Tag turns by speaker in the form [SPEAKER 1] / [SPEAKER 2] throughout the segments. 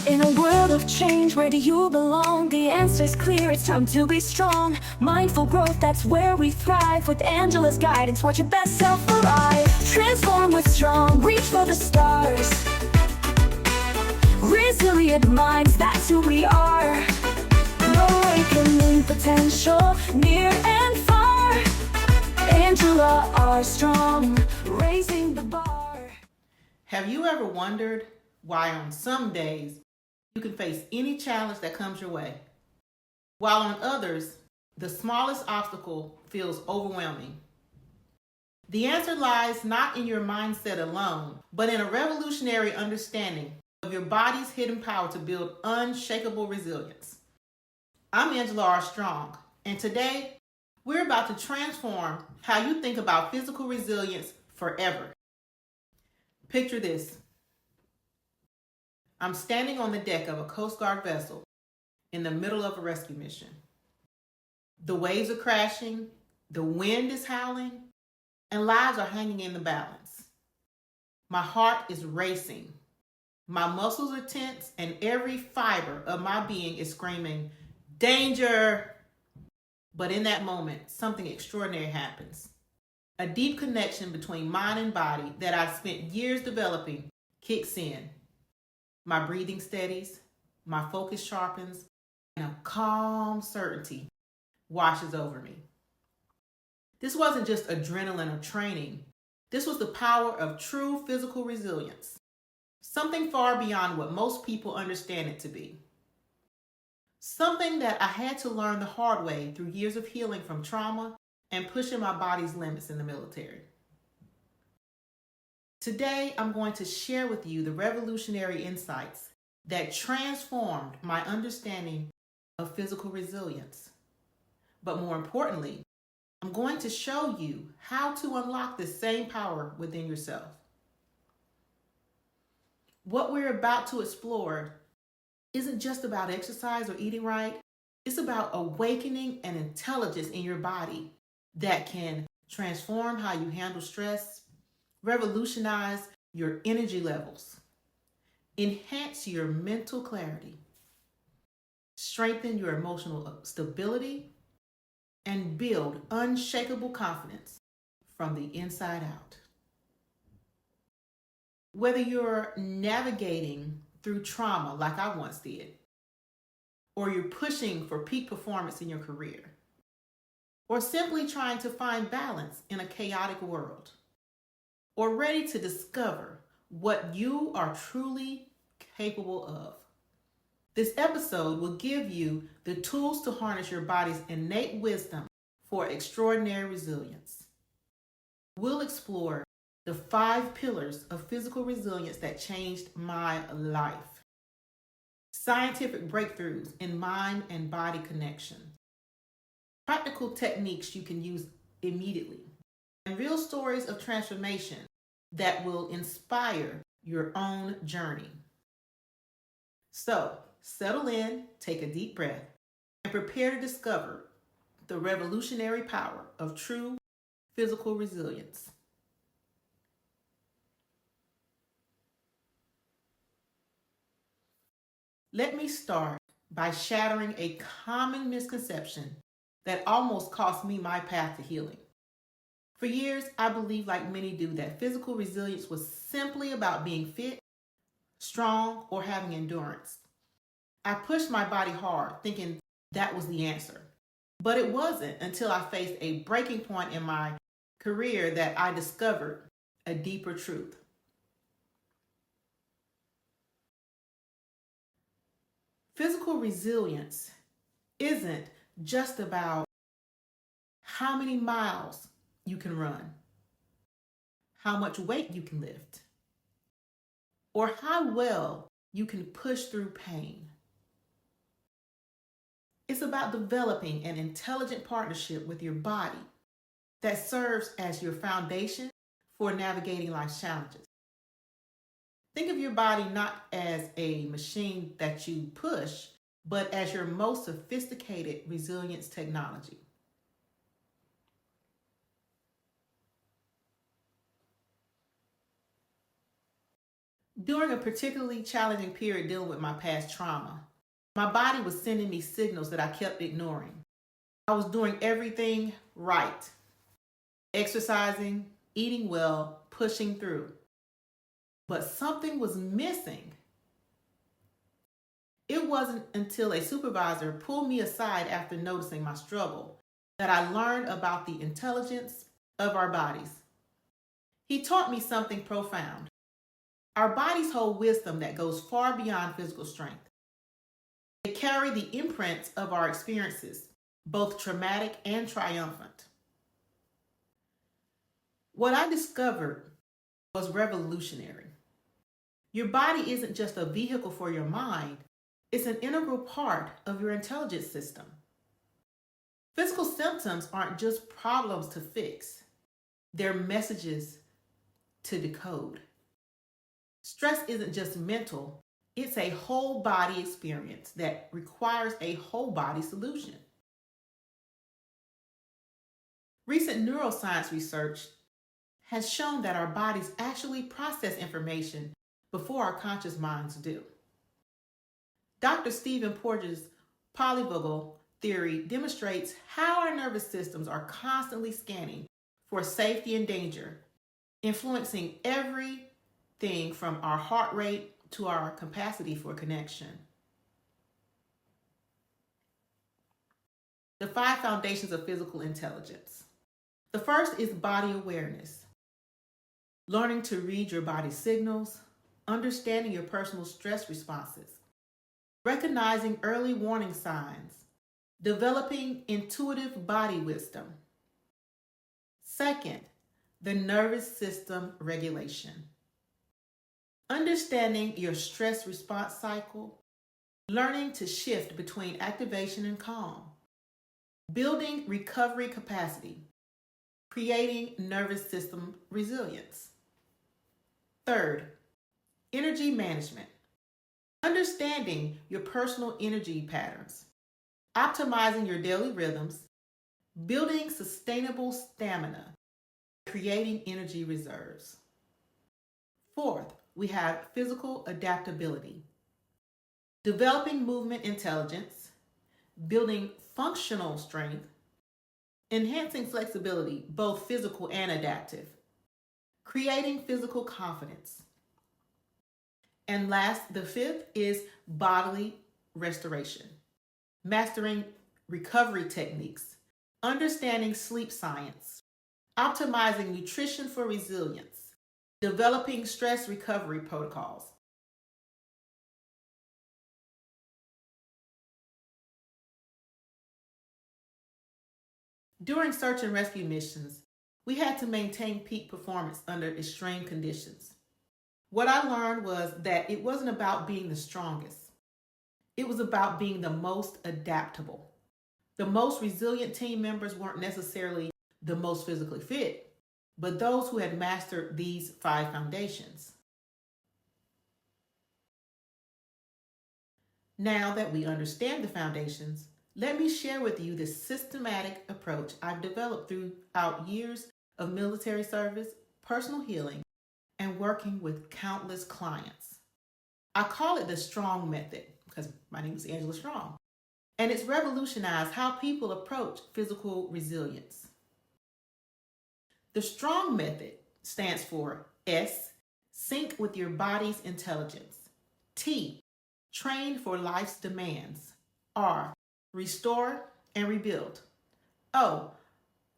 [SPEAKER 1] In a world of change, where do you belong? The answer's clear, it's time to be strong. Mindful growth, that's where we thrive. With Angela's guidance, watch your best self arrive. Transform with strong, reach for the stars. Resilient minds, that's who we are. Awakening potential, near and far. Angela Armstrong, raising the bar.
[SPEAKER 2] Have you ever wondered why on some days you can face any challenge that comes your way, while on others, the smallest obstacle feels overwhelming? The answer lies not in your mindset alone, but in a revolutionary understanding of your body's hidden power to build unshakable resilience. I'm Angela Armstrong, and today we're about to transform how you think about physical resilience forever. Picture this. I'm standing on the deck of a Coast Guard vessel in the middle of a rescue mission. The waves are crashing, the wind is howling, and lives are hanging in the balance. My heart is racing. My muscles are tense, and every fiber of my being is screaming, "Danger!" But in that moment, something extraordinary happens. A deep connection between mind and body that I've spent years developing kicks in. My breathing steadies, my focus sharpens, and a calm certainty washes over me. This wasn't just adrenaline or training. This was the power of true physical resilience, something far beyond what most people understand it to be. Something that I had to learn the hard way through years of healing from trauma and pushing my body's limits in the military. Today, I'm going to share with you the revolutionary insights that transformed my understanding of physical resilience. But more importantly, I'm going to show you how to unlock the same power within yourself. What we're about to explore isn't just about exercise or eating right. It's about awakening an intelligence in your body that can transform how you handle stress, revolutionize your energy levels, enhance your mental clarity, strengthen your emotional stability, and build unshakable confidence from the inside out. Whether you're navigating through trauma like I once did, or you're pushing for peak performance in your career, or simply trying to find balance in a chaotic world, or ready to discover what you are truly capable of, this episode will give you the tools to harness your body's innate wisdom for extraordinary resilience. We'll explore the 5 pillars of physical resilience that changed my life, scientific breakthroughs in mind and body connection, practical techniques you can use immediately, and real stories of transformation that will inspire your own journey. So, settle in, take a deep breath, and prepare to discover the revolutionary power of true physical resilience. Let me start by shattering a common misconception that almost cost me my path to healing. For years, I believed, like many do, that physical resilience was simply about being fit, strong, or having endurance. I pushed my body hard, thinking that was the answer. But it wasn't until I faced a breaking point in my career that I discovered a deeper truth. Physical resilience isn't just about how many miles you can run, how much weight you can lift, or how well you can push through pain. It's about developing an intelligent partnership with your body that serves as your foundation for navigating life's challenges. Think of your body not as a machine that you push, but as your most sophisticated resilience technology. During a particularly challenging period dealing with my past trauma, my body was sending me signals that I kept ignoring. I was doing everything right, exercising, eating well, pushing through. But something was missing. It wasn't until a supervisor pulled me aside after noticing my struggle that I learned about the intelligence of our bodies. He taught me something profound. Our bodies hold wisdom that goes far beyond physical strength. They carry the imprints of our experiences, both traumatic and triumphant. What I discovered was revolutionary. Your body isn't just a vehicle for your mind, it's an integral part of your intelligence system. Physical symptoms aren't just problems to fix, they're messages to decode. Stress isn't just mental, it's a whole body experience that requires a whole body solution. Recent neuroscience research has shown that our bodies actually process information before our conscious minds do. Dr. Stephen Porges' polyvagal theory demonstrates how our nervous systems are constantly scanning for safety and danger, influencing everything from our heart rate to our capacity for connection. The 5 foundations of physical intelligence. The first is body awareness. Learning to read your body signals, understanding your personal stress responses, recognizing early warning signs, developing intuitive body wisdom. Second, the nervous system regulation. Understanding your stress response cycle, learning to shift between activation and calm, building recovery capacity, creating nervous system resilience. Third, energy management. Understanding your personal energy patterns, optimizing your daily rhythms, building sustainable stamina, creating energy reserves. Fourth, we have physical adaptability, developing movement intelligence, building functional strength, enhancing flexibility, both physical and adaptive, creating physical confidence. And last, the fifth is bodily restoration, mastering recovery techniques, understanding sleep science, optimizing nutrition for resilience, developing stress recovery protocols. During search and rescue missions, we had to maintain peak performance under extreme conditions. What I learned was that it wasn't about being the strongest. It was about being the most adaptable. The most resilient team members weren't necessarily the most physically fit, but those who had mastered these 5 foundations. Now that we understand the foundations, let me share with you the systematic approach I've developed throughout years of military service, personal healing, and working with countless clients. I call it the Strong Method because my name is Angela Strong, and it's revolutionized how people approach physical resilience. The Strong Method stands for S, sync with your body's intelligence. T, train for life's demands. R, restore and rebuild. O,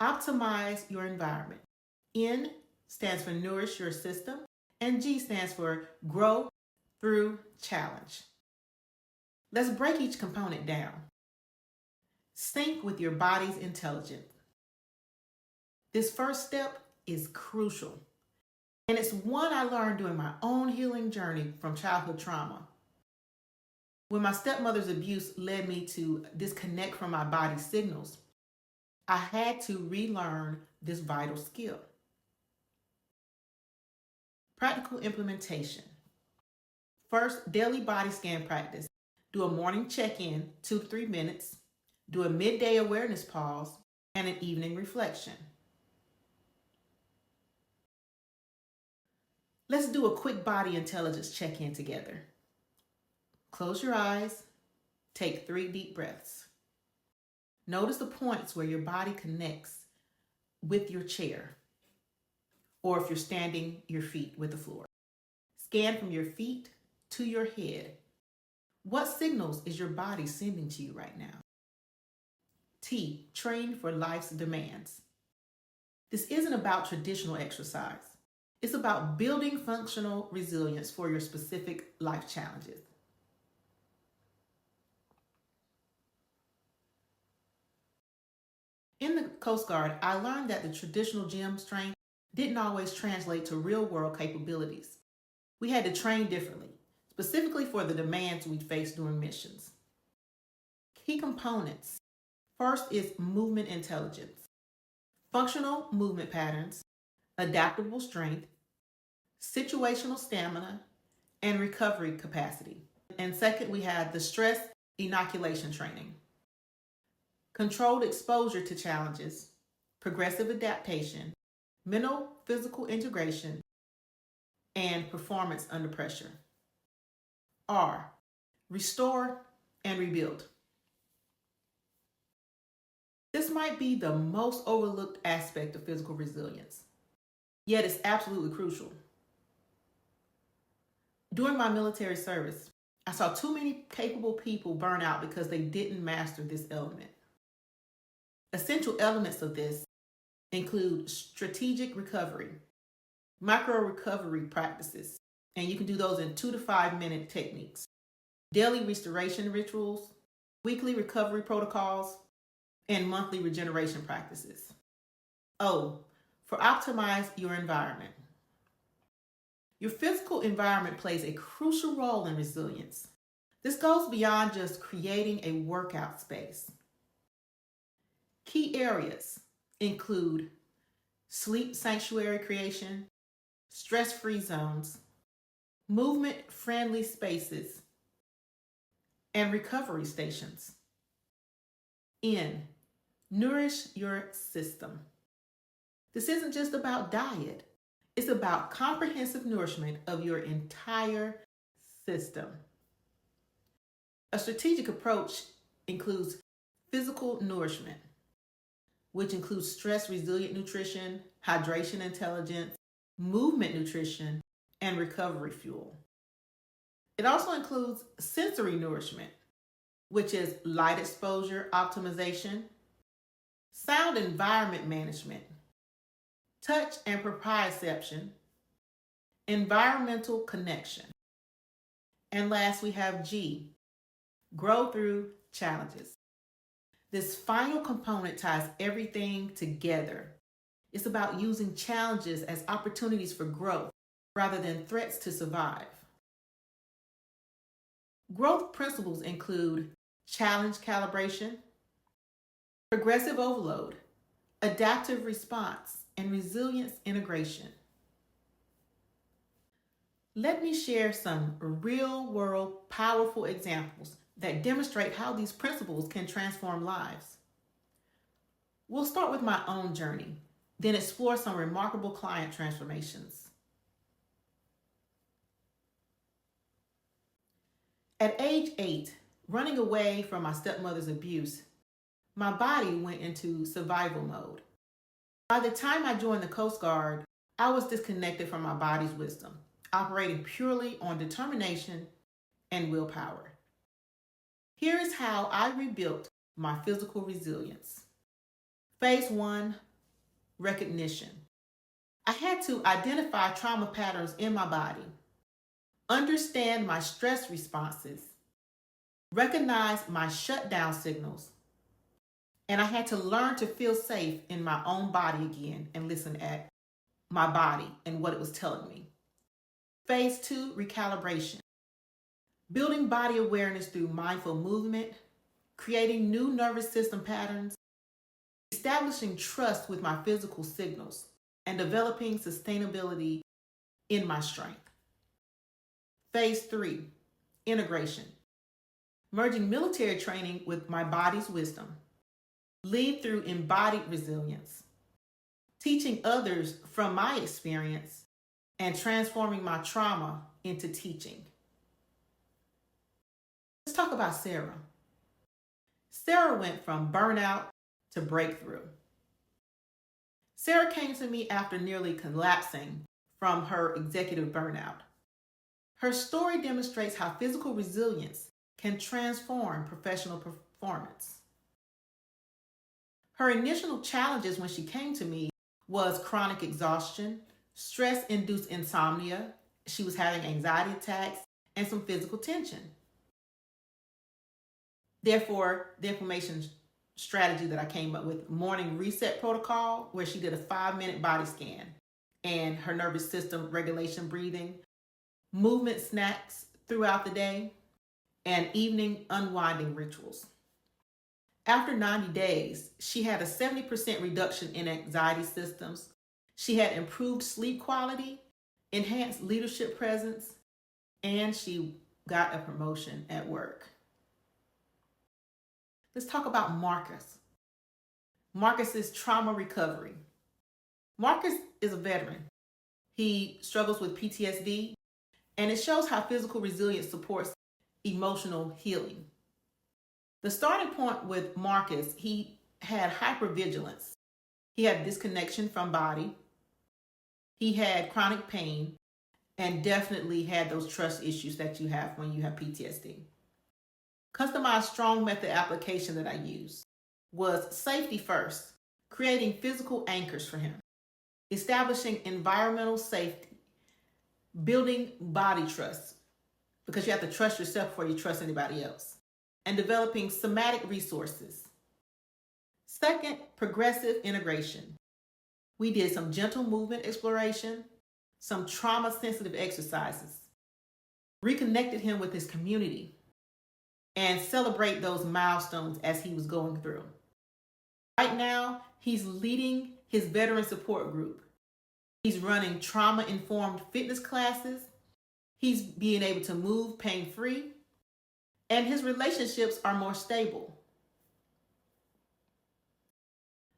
[SPEAKER 2] optimize your environment. N stands for nourish your system. And G stands for grow through challenge. Let's break each component down. Sync with your body's intelligence. This first step is crucial, and it's one I learned during my own healing journey from childhood trauma. When my stepmother's abuse led me to disconnect from my body's signals, I had to relearn this vital skill. Practical implementation. First, daily body scan practice. Do a morning check-in, 2 to 3 minutes. Do a midday awareness pause and an evening reflection. Let's do a quick body intelligence check-in together. Close your eyes. Take 3 deep breaths. Notice the points where your body connects with your chair, or if you're standing, your feet with the floor. Scan from your feet to your head. What signals is your body sending to you right now? T, train for life's demands. This isn't about traditional exercise. It's about building functional resilience for your specific life challenges. In the Coast Guard, I learned that the traditional gym strength didn't always translate to real-world capabilities. We had to train differently, specifically for the demands we'd face during missions. Key components. First is movement intelligence, functional movement patterns, adaptable strength, situational stamina, and recovery capacity. And second, we have the stress inoculation training, controlled exposure to challenges, progressive adaptation, mental physical integration, and performance under pressure. R, restore and rebuild. This might be the most overlooked aspect of physical resilience, yet it's absolutely crucial. During my military service, I saw too many capable people burn out because they didn't master this element. Essential elements of this include strategic recovery, micro recovery practices, and you can do those in 2 to 5 minute techniques, daily restoration rituals, weekly recovery protocols, and monthly regeneration practices. O, for optimize your environment. Your physical environment plays a crucial role in resilience. This goes beyond just creating a workout space. Key areas include sleep sanctuary creation, stress-free zones, movement-friendly spaces, and recovery stations. N, nourish your system. This isn't just about diet. It's about comprehensive nourishment of your entire system. A strategic approach includes physical nourishment, which includes stress-resilient nutrition, hydration intelligence, movement nutrition, and recovery fuel. It also includes sensory nourishment, which is light exposure optimization, sound environment management, touch and proprioception, environmental connection. And last, we have G, grow through challenges. This final component ties everything together. It's about using challenges as opportunities for growth rather than threats to survive. Growth principles include challenge calibration, progressive overload, adaptive response, and resilience integration. Let me share some real-world powerful examples that demonstrate how these principles can transform lives. We'll start with my own journey, then explore some remarkable client transformations. At age 8, running away from my stepmother's abuse, my body went into survival mode. By the time I joined the Coast Guard, I was disconnected from my body's wisdom, operating purely on determination and willpower. Here is how I rebuilt my physical resilience. Phase 1, recognition. I had to identify trauma patterns in my body, understand my stress responses, recognize my shutdown signals, and I had to learn to feel safe in my own body again and listen at my body and what it was telling me. Phase 2, recalibration. Building body awareness through mindful movement, creating new nervous system patterns, establishing trust with my physical signals, and developing sustainability in my strength. Phase 3, integration. Merging military training with my body's wisdom. Lead through embodied resilience. Teaching others from my experience and transforming my trauma into teaching. Let's talk about Sarah. Sarah went from burnout to breakthrough. Sarah came to me after nearly collapsing from her executive burnout. Her story demonstrates how physical resilience can transform professional performance. Her initial challenges when she came to me was chronic exhaustion, stress-induced insomnia, she was having anxiety attacks, and some physical tension. Therefore, the inflammation strategy that I came up with, morning reset protocol, where she did a 5-minute body scan and her nervous system regulation, breathing, movement snacks throughout the day, and evening unwinding rituals. After 90 days, she had a 70% reduction in anxiety symptoms. She had improved sleep quality, enhanced leadership presence, and she got a promotion at work. Let's talk about Marcus. Marcus's trauma recovery. Marcus is a veteran. He struggles with PTSD, and it shows how physical resilience supports emotional healing. The starting point with Marcus, he had hypervigilance. He had disconnection from body. He had chronic pain, and definitely had those trust issues that you have when you have PTSD. Customized strong method application that I used was safety first, creating physical anchors for him, establishing environmental safety, building body trust, because you have to trust yourself before you trust anybody else, and developing somatic resources. Second, progressive integration. We did some gentle movement exploration, some trauma-sensitive exercises, reconnected him with his community, and celebrate those milestones as he was going through. Right now, he's leading his veteran support group. He's running trauma-informed fitness classes. He's being able to move pain-free, and his relationships are more stable.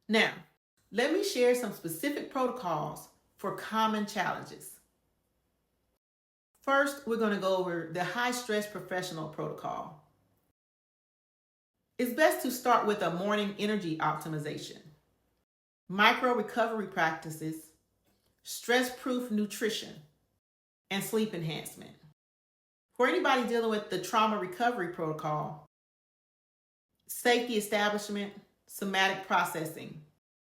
[SPEAKER 2] Now, let me share some specific protocols for common challenges. First, we're going to go over the high-stress professional protocol. It's best to start with a morning energy optimization, micro recovery practices, stress-proof nutrition, and sleep enhancement. For anybody dealing with the trauma recovery protocol, safety establishment, somatic processing,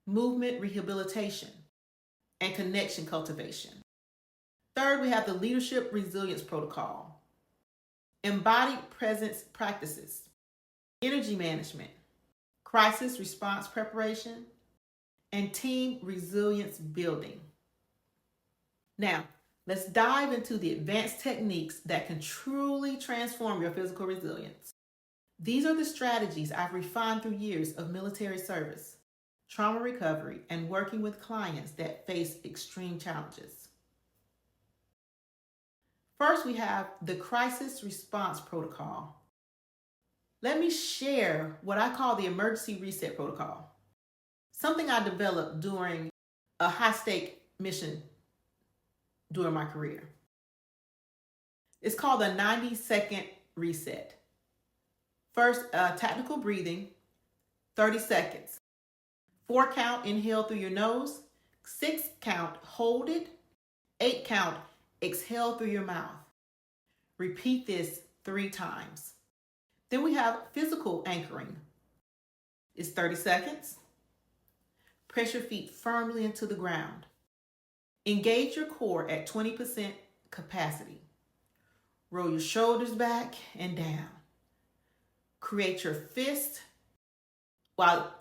[SPEAKER 2] movement rehabilitation, and connection cultivation. Third, we have the leadership resilience protocol, embodied presence practices, energy management, crisis response preparation, and team resilience building. Now, let's dive into the advanced techniques that can truly transform your physical resilience. These are the strategies I've refined through years of military service, trauma recovery, and working with clients that face extreme challenges. First, we have the crisis response protocol. Let me share what I call the emergency reset protocol, something I developed during a high-stake mission during my career. It's called the 90-second reset. First, tactical breathing, 30 seconds. 4 count, inhale through your nose. 6 count, hold it. 8 count, exhale through your mouth. Repeat this 3 times. Then we have physical anchoring. It's 30 seconds. Press your feet firmly into the ground. Engage your core at 20% capacity. Roll your shoulders back and down. Create your fist while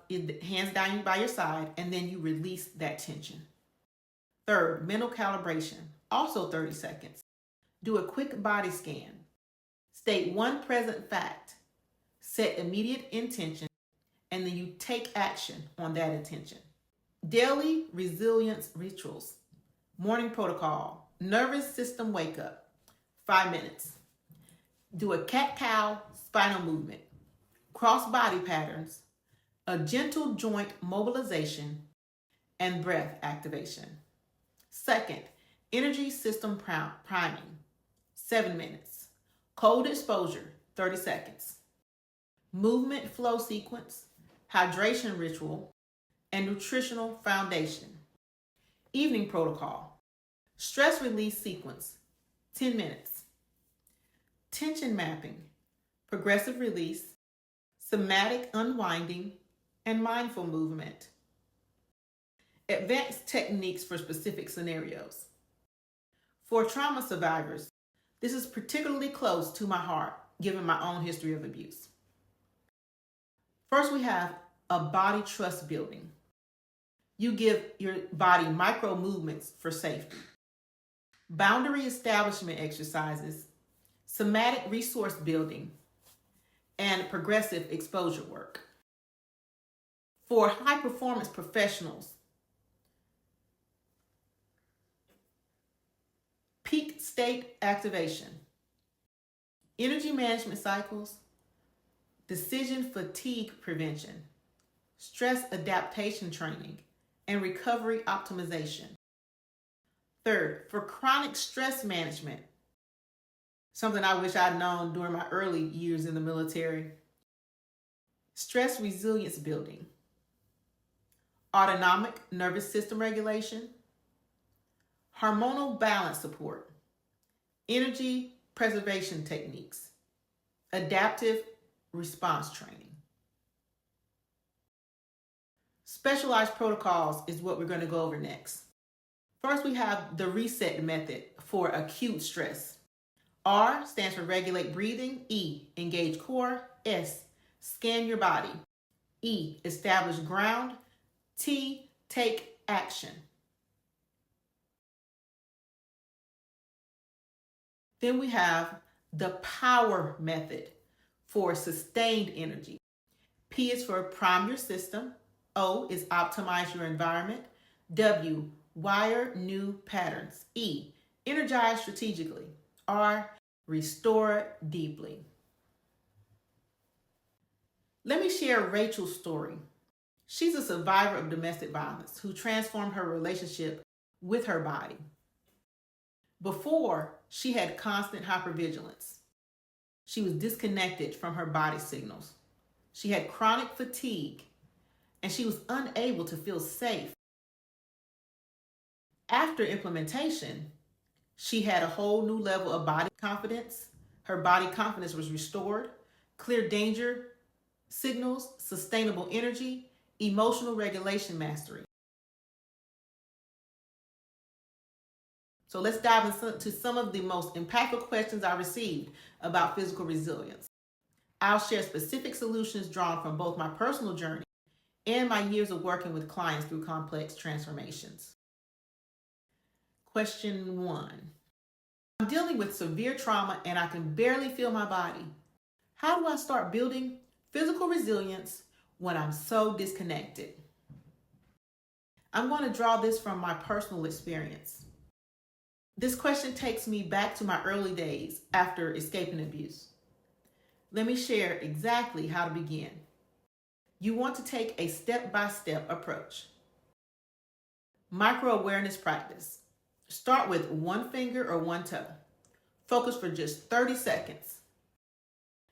[SPEAKER 2] hands down by your side, and then you release that tension. Third, mental calibration, also 30 seconds. Do a quick body scan. State one present fact. Set immediate intention, and then you take action on that intention. Daily resilience rituals. Morning protocol. Nervous system wake up. 5 minutes. Do a cat-cow spinal movement. Cross body patterns. A gentle joint mobilization, and breath activation. Second, Energy system priming, 7 minutes. Cold exposure, 30 seconds. Movement flow sequence, hydration ritual, and nutritional foundation. Evening protocol, stress release sequence, 10 minutes. Tension mapping, progressive release, somatic unwinding, and mindful movement. Advanced techniques for specific scenarios. For trauma survivors, this is particularly close to my heart, given my own history of abuse. First, we have a body trust building. You give your body micro movements for safety. Boundary establishment exercises, somatic resource building, and progressive exposure work. For high performance professionals, peak state activation, energy management cycles, decision fatigue prevention, stress adaptation training, and recovery optimization. Third, for chronic stress management, something I wish I'd known during my early years in the military, stress resilience building, autonomic nervous system regulation, hormonal balance support, energy preservation techniques, adaptive response training. Specialized protocols is what we're going to go over next. First, we have the reset method for acute stress. R stands for regulate breathing. E, engage core. S, scan your body. E, establish ground. T, take action. Then we have the power method for sustained energy. P is for prime your system. O is optimize your environment. W, wire new patterns. E, energize strategically. R, restore deeply. Let me share Rachel's story. She's a survivor of domestic violence who transformed her relationship with her body. Before, she had constant hypervigilance. She was disconnected from her body signals. She had chronic fatigue, and she was unable to feel safe. After implementation, she had a whole new level of body confidence. Her body confidence was restored, clear danger signals, sustainable energy, emotional regulation mastery. So let's dive into some of the most impactful questions I received about physical resilience. I'll share specific solutions drawn from both my personal journey and my years of working with clients through complex transformations. Question 1. I'm dealing with severe trauma and I can barely feel my body. How do I start building physical resilience when I'm so disconnected? I'm going to draw this from my personal experience. This question takes me back to my early days after escaping abuse. Let me share exactly how to begin. You want to take a step-by-step approach. Micro-awareness practice. Start with one finger or one toe. Focus for just 30 seconds.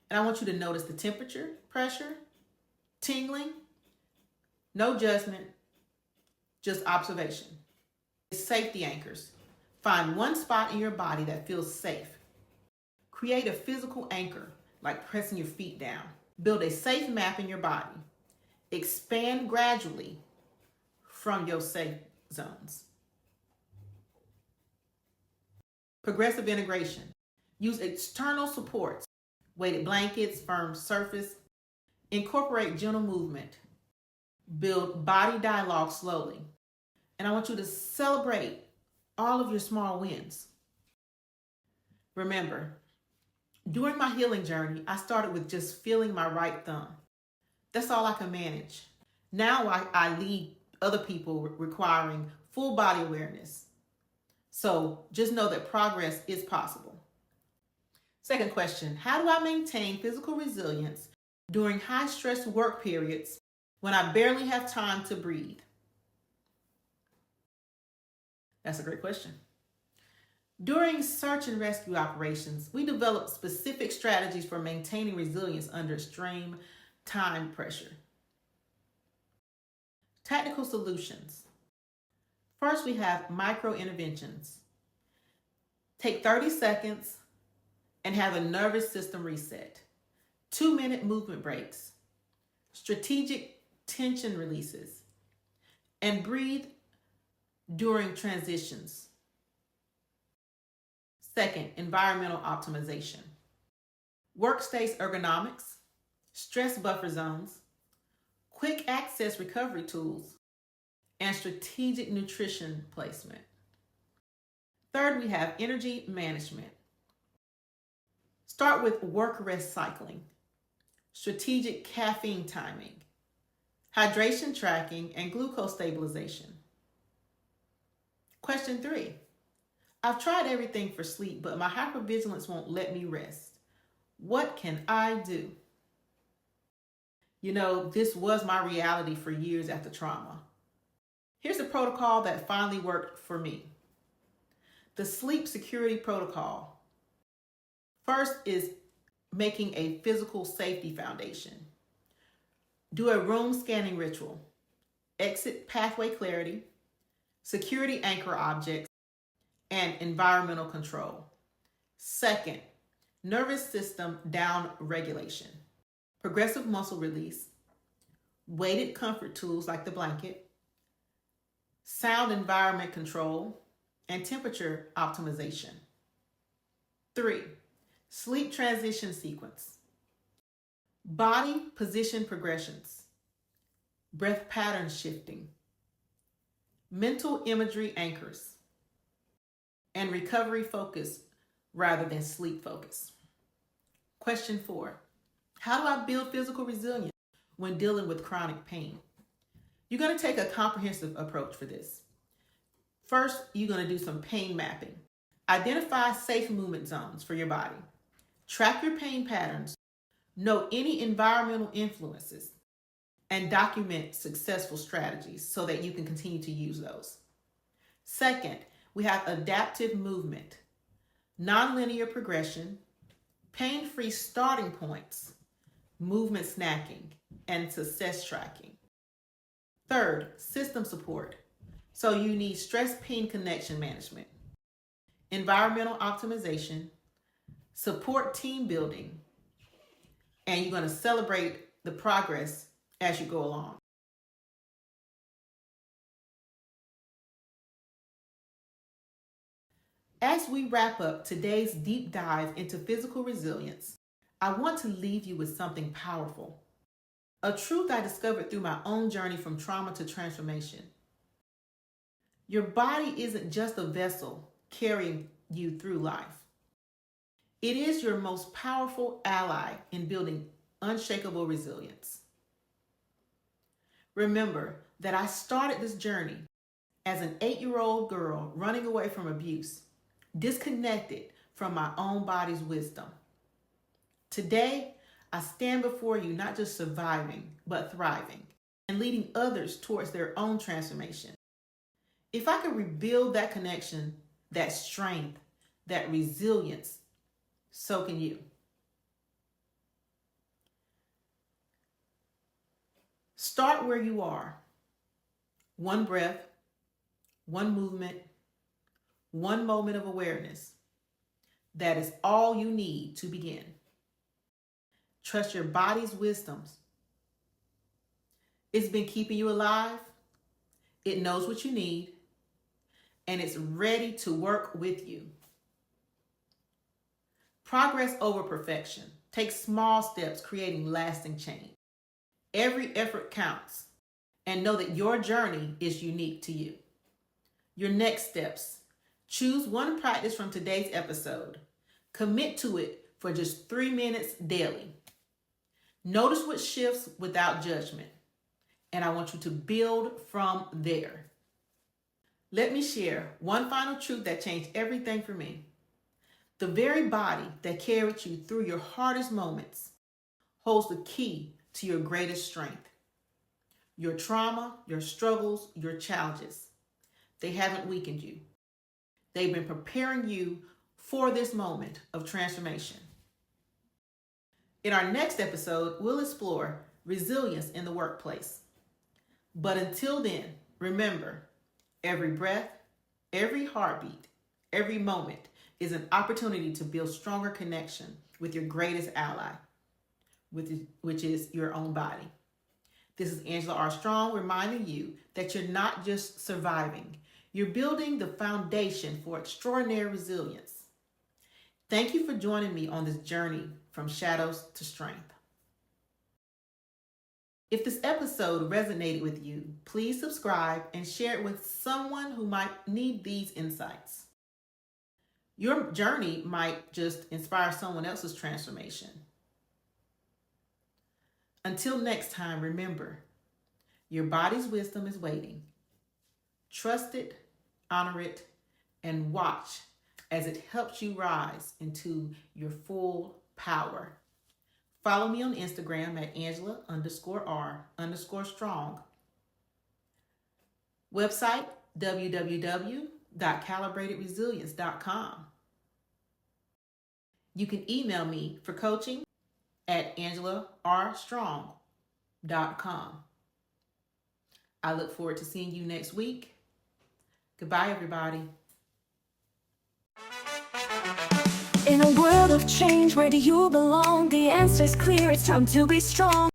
[SPEAKER 2] And I want you to notice the temperature, pressure, tingling, no judgment, just observation. Safety anchors. Find one spot in your body that feels safe. Create a physical anchor, like pressing your feet down. Build a safe map in your body. Expand gradually from your safe zones. Progressive integration. Use external supports, weighted blankets, firm surface. Incorporate gentle movement. Build body dialogue slowly. And I want you to celebrate all of your small wins. Remember, during my healing journey, I started with just feeling my right thumb. That's all I can manage. Now I lead other people requiring full body awareness. So just know that progress is possible. Second question, how do I maintain physical resilience during high stress work periods when I barely have time to breathe? That's a great question. During search and rescue operations, we develop specific strategies for maintaining resilience under extreme time pressure. Tactical solutions. First, we have micro interventions. Take 30 seconds and have a nervous system reset. 2-minute movement breaks. Strategic tension releases. And breathe during transitions. Second, environmental optimization. Workspace ergonomics, stress buffer zones, quick access recovery tools, and strategic nutrition placement. Third, we have energy management. Start with work-rest cycling, strategic caffeine timing, hydration tracking, and glucose stabilization. Question 3. I've tried everything for sleep, but my hypervigilance won't let me rest. What can I do? You know, this was my reality for years after trauma. Here's a protocol that finally worked for me. The sleep security protocol. First is making a physical safety foundation. Do a room scanning ritual. Exit pathway clarity, security anchor objects, and environmental control. Second, nervous system down regulation. Progressive muscle release, weighted comfort tools like the blanket, sound environment control, and temperature optimization. 3, sleep transition sequence. Body position progressions, breath pattern shifting, mental imagery anchors, and recovery focus rather than sleep focus. Question 4, how do I build physical resilience when dealing with chronic pain? You're going to take a comprehensive approach for this. First, you're going to do some pain mapping. Identify safe movement zones for your body. Track your pain patterns. Note any environmental influences and document successful strategies so that you can continue to use those. Second, we have adaptive movement, nonlinear progression, pain-free starting points, movement snacking, and success tracking. Third, system support. So you need stress-pain connection management, environmental optimization, support team building, and you're going to celebrate the progress as you go along. As we wrap up today's deep dive into physical resilience, I want to leave you with something powerful. A truth I discovered through my own journey from trauma to transformation. Your body isn't just a vessel carrying you through life. It is your most powerful ally in building unshakable resilience. Remember that I started this journey as an 8-year-old girl running away from abuse, disconnected from my own body's wisdom. Today, I stand before you not just surviving, but thriving and leading others towards their own transformation. If I could rebuild that connection, that strength, that resilience, so can you. Start where you are. One breath, one movement, one moment of awareness. That is all you need to begin. Trust your body's wisdoms. It's been keeping you alive. It knows what you need, and it's ready to work with you. Progress over perfection. Take small steps, creating lasting change. Every effort counts, and know that your journey is unique to you. Your next steps. Choose one practice from today's episode. Commit to it for just 3 minutes daily. Notice what shifts without judgment, and I want you to build from there. Let me share one final truth that changed everything for me. The very body that carried you through your hardest moments holds the key to your greatest strength. Your trauma, your struggles, your challenges, they haven't weakened you. They've been preparing you for this moment of transformation. In our next episode, we'll explore resilience in the workplace. But until then, remember, every breath, every heartbeat, every moment is an opportunity to build stronger connection with your greatest ally, which is your own body. This is Angela R. Strong reminding you that you're not just surviving, you're building the foundation for extraordinary resilience. Thank you for joining me on this journey from shadows to strength. If this episode resonated with you, please subscribe and share it with someone who might need these insights. Your journey might just inspire someone else's transformation. Until next time, remember, your body's wisdom is waiting. Trust it, honor it, and watch as it helps you rise into your full power. Follow me on Instagram at Angela_R_strong. Website, www.calibratedresilience.com. You can email me for coaching at AngelaRstrong.com. I look forward to seeing you next week. Goodbye, everybody.
[SPEAKER 1] In a world of change, where do you belong? The answer's clear, it's time to be strong.